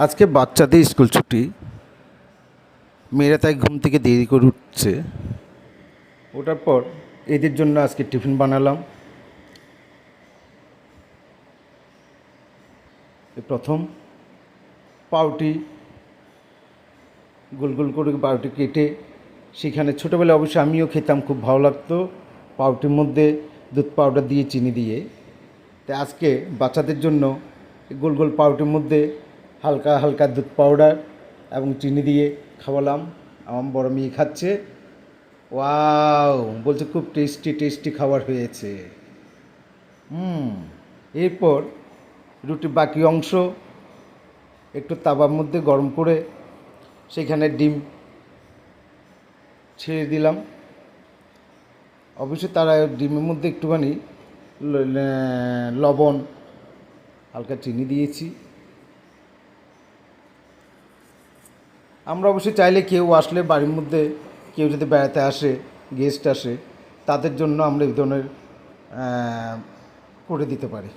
আজকে বাচ্চাদের স্কুল ছুটি, মেয়েরা তাই ঘুম থেকে দেরি করে উঠছে। ওঠার পর এদের জন্য আজকে টিফিন বানালাম। প্রথম পাউটি গোল গোল করে পাউটি কেটে, সেখানে ছোটোবেলায় অবশ্যই আমিও খেতাম, খুব ভালো লাগতো পাউটির মধ্যে দুধ পাউডার দিয়ে চিনি দিয়ে। তাই আজকে বাচ্চাদের জন্য গোল গোল পাউটির মধ্যে হালকা হালকা দুধ পাউডার এবং চিনি দিয়ে খাওয়ালাম। আমার বড় মেয়ে খাচ্ছে, ওয়াও বলছে খুব টেস্টি টেস্টি খাবার হয়েছে। এরপর রুটির বাকি অংশ একটু তাওয়ার মধ্যে গরম করে সেখানে ডিম ছেড়ে দিলাম। অবশ্যই তারা ডিমের মধ্যে একটুখানি লবণ, হালকা চিনি দিয়েছি। আমরা অবশ্যই চাইলে কেউ আসলে বাড়ির মধ্যে কেউ যদি বেড়াতে আসে, গেস্ট আসে, তাদের জন্য আমরা এই ধরনের করে দিতে পারি।